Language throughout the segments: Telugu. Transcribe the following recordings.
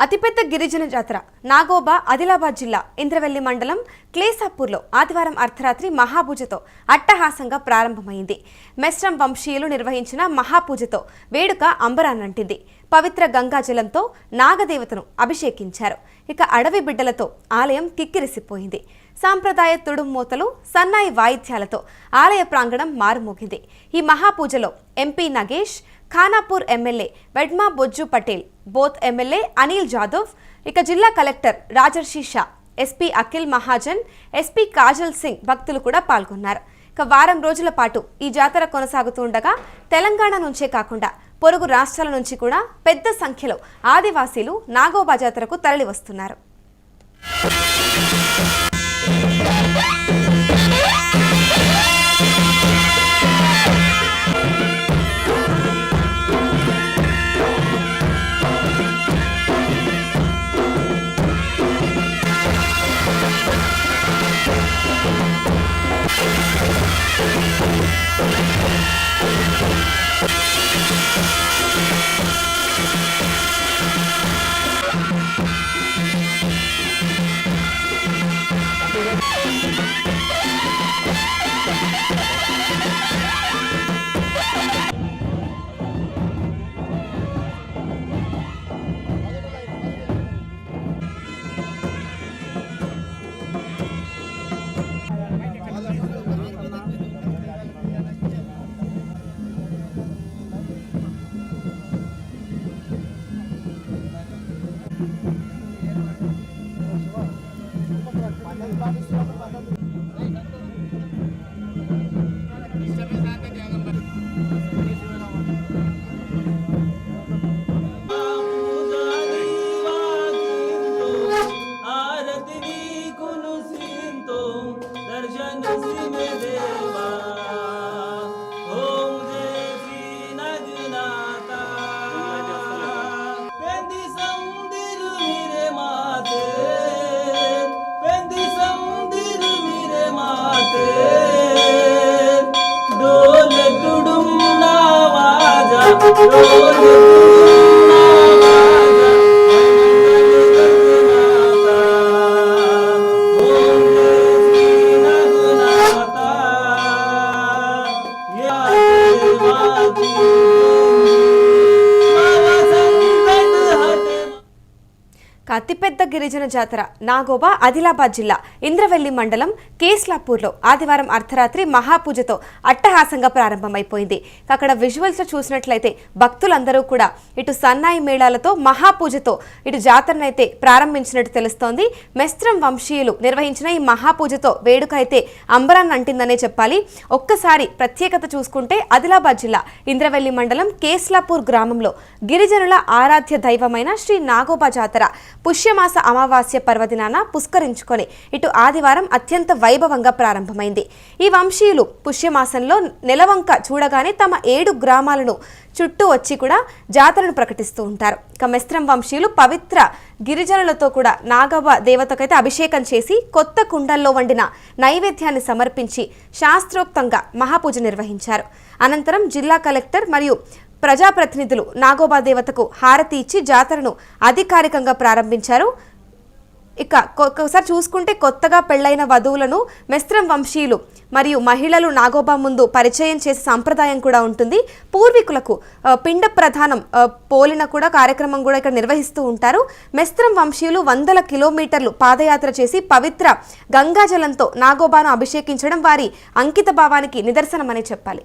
అతిపెద్ద గిరిజన జాతర నాగోబా ఆదిలాబాద్ జిల్లా ఇంద్రవెల్లి మండలం క్లేసాపూర్లో ఆదివారం అర్ధరాత్రి మహాపూజతో అట్టహాసంగా ప్రారంభమైంది. మెస్రం వంశీయులు నిర్వహించిన మహాపూజతో వేడుక అంబరాన్నంటింది. పవిత్ర గంగాజలంతో నాగదేవతను అభిషేకించారు. ఇక అడవి బిడ్డలతో ఆలయం కిక్కిరిసిపోయింది. సాంప్రదాయ తుడుమూతలు, సన్నాయి వాయిద్యాలతో ఆలయ ప్రాంగణం మారుమోగింది. ఈ మహాపూజలో MP Nagesh, Khanapur MLA Vedma Bojju Patel, Boath MLA Anil Jadhav, ఇక జిల్లా collector Rajarshi Shah, SP Akhil Mahajan, SP Kajal Singh భక్తులు కూడా పాల్గొన్నారు. ఇక వారం రోజుల పాటు ఈ జాతర కొనసాగుతుండగా తెలంగాణ నుంచే కాకుండా పొరుగు రాష్ట్రాల నుంచి కూడా పెద్ద సంఖ్యలో ఆదివాసీలు నాగోబా జాతరకు తరలివస్తున్నారు. అతిపెద్ద గిరిజన జాతర నాగోబా ఆదిలాబాద్ జిల్లా ఇంద్రవెల్లి మండలం కేస్లాపూర్లో ఆదివారం అర్ధరాత్రి మహాపూజతో అట్టహాసంగా ప్రారంభమైపోయింది. అక్కడ విజువల్స్ చూసినట్లయితే భక్తులందరూ కూడా ఇటు సన్నాయి మేళాలతో మహాపూజతో ఇటు జాతరనైతే ప్రారంభించినట్టు తెలుస్తోంది. మెస్రం వంశీయులు నిర్వహించిన ఈ మహాపూజతో వేడుక అయితే అంబరాన్ని అంటిందనే చెప్పాలి. ఒక్కసారి ప్రత్యేకత చూసుకుంటే ఆదిలాబాద్ జిల్లా ఇంద్రవెల్లి మండలం కేస్లాపూర్ గ్రామంలో గిరిజనుల ఆరాధ్య దైవమైన శ్రీ నాగోబా జాతర పుష్యమాస అమావాస్య పర్వదినాన పుష్కరించుకొని ఇటు ఆదివారం అత్యంత వైభవంగా ప్రారంభమైంది. ఈ వంశీయులు పుష్యమాసంలో నెలవంక చూడగానే తమ 7 గ్రామాలను చుట్టూ వచ్చి కూడా జాతరను ప్రకటిస్తూ ఉంటారు. ఇక మెస్రం వంశీయులు పవిత్ర గిరిజనులతో కూడా నాగోబా దేవతకైతే అభిషేకం చేసి కొత్త కుండల్లో వండిన నైవేద్యాన్ని సమర్పించి శాస్త్రోక్తంగా మహాపూజ నిర్వహించారు. అనంతరం జిల్లా కలెక్టర్ మరియు ప్రజాప్రతినిధులు నాగోబా దేవతకు హారతి ఇచ్చి జాతరను అధికారికంగా ప్రారంభించారు. ఇక ఒకసారి చూసుకుంటే కొత్తగా పెళ్లైన వధువులను మెస్రం వంశీయులు మరియు మహిళలు నాగోబా ముందు పరిచయం చేసే సంప్రదాయం కూడా ఉంటుంది. పూర్వీకులకు పిండ ప్రధానం పోలిన కూడా కార్యక్రమం కూడా ఇక్కడ నిర్వహిస్తూ ఉంటారు. మెస్రం వంశీయులు 100 కిలోమీటర్లు పాదయాత్ర చేసి పవిత్ర గంగాజలంతో నాగోబాను అభిషేకించడం వారి అంకిత భావానికి నిదర్శనమని చెప్పాలి.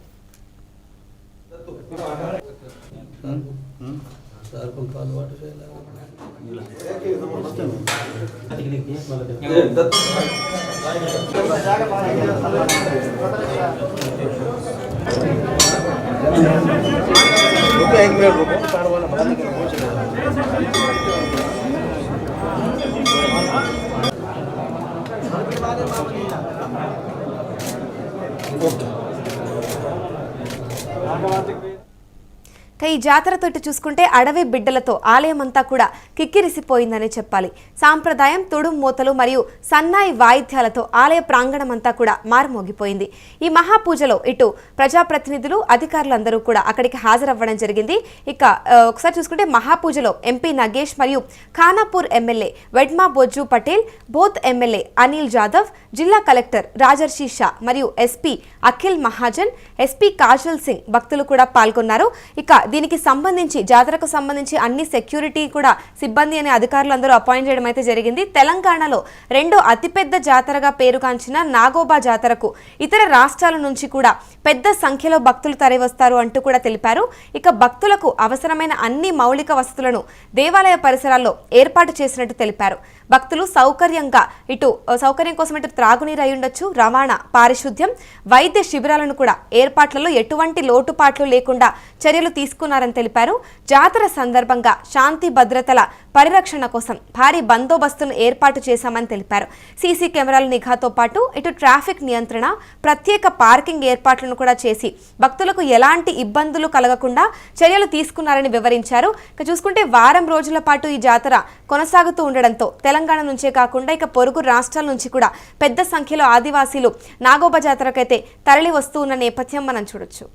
ఈ జాతరతో ఇటు చూసుకుంటే అడవి బిడ్డలతో ఆలయం అంతా కూడా కిక్కిరిసిపోయిందని చెప్పాలి. సాంప్రదాయం, తుడుం మూతలు మరియు సన్నాయి వాయిద్యాలతో ఆలయ ప్రాంగణం అంతా కూడా మారుమోగిపోయింది. ఈ మహాపూజలో ఇటు ప్రజాప్రతినిధులు, అధికారులందరూ కూడా అక్కడికి హాజరవ్వడం జరిగింది. ఇక ఒకసారి చూసుకుంటే మహాపూజలో ఎంపీ నగేష్ మరియు ఖానాపూర్ ఎమ్మెల్యే వెడ్మా బొజ్జు పటేల్, బోత్ ఎమ్మెల్యే అనిల్ జాదవ్, జిల్లా కలెక్టర్ రాజర్షి షా మరియు ఎస్పీ అఖిల్ మహాజన్, ఎస్పీ కాజల్ సింగ్ భక్తులు కూడా పాల్గొన్నారు. ఇక దీనికి సంబంధించి జాతరకు సంబంధించి అన్ని సెక్యూరిటీ కూడా సిబ్బంది అనే అధికారులందరూ అపాయింట్ చేయడం అయితే జరిగింది. తెలంగాణలో రెండో అతిపెద్ద జాతరగా పేరుగాంచిన నాగోబా జాతరకు ఇతర రాష్ట్రాల నుంచి కూడా పెద్ద సంఖ్యలో భక్తులు తరలివస్తారు అంటూ కూడా తెలిపారు. ఇక భక్తులకు అవసరమైన అన్ని మౌలిక వసతులను దేవాలయ పరిసరాల్లో ఏర్పాటు చేసినట్టు తెలిపారు. భక్తులు సౌకర్యం కోసం ఇటు త్రాగునీరు అయి ఉండొచ్చు, రవాణా, పారిశుద్ధ్యం, వైద్య శిబిరాలను కూడా ఏర్పాట్లలో ఎటువంటి లోటుపాట్లు లేకుండా చర్యలు తీసుకున్నారని తెలిపారు. జాతర సందర్భంగా శాంతి భద్రతల పరిరక్షణ కోసం భారీ బందోబస్తును ఏర్పాటు చేశామని తెలిపారు. సీసీ కెమెరాల నిఘాతో పాటు ఇటు ట్రాఫిక్ నియంత్రణ, ప్రత్యేక పార్కింగ్ ఏర్పాట్లను కూడా చేసి భక్తులకు ఎలాంటి ఇబ్బందులు కలగకుండా చర్యలు తీసుకున్నారని వివరించారు. ఇక చూసుకుంటే వారం రోజుల పాటు ఈ జాతర కొనసాగుతూ ఉండడంతో తెలంగాణ నుంచే కాకుండా ఇక పొరుగు రాష్ట్రాల నుంచి కూడా పెద్ద సంఖ్యలో ఆదివాసీలు నాగోబా జాతరకైతే తరలి వస్తూ ఉన్న నేపథ్యం మనం చూడొచ్చు.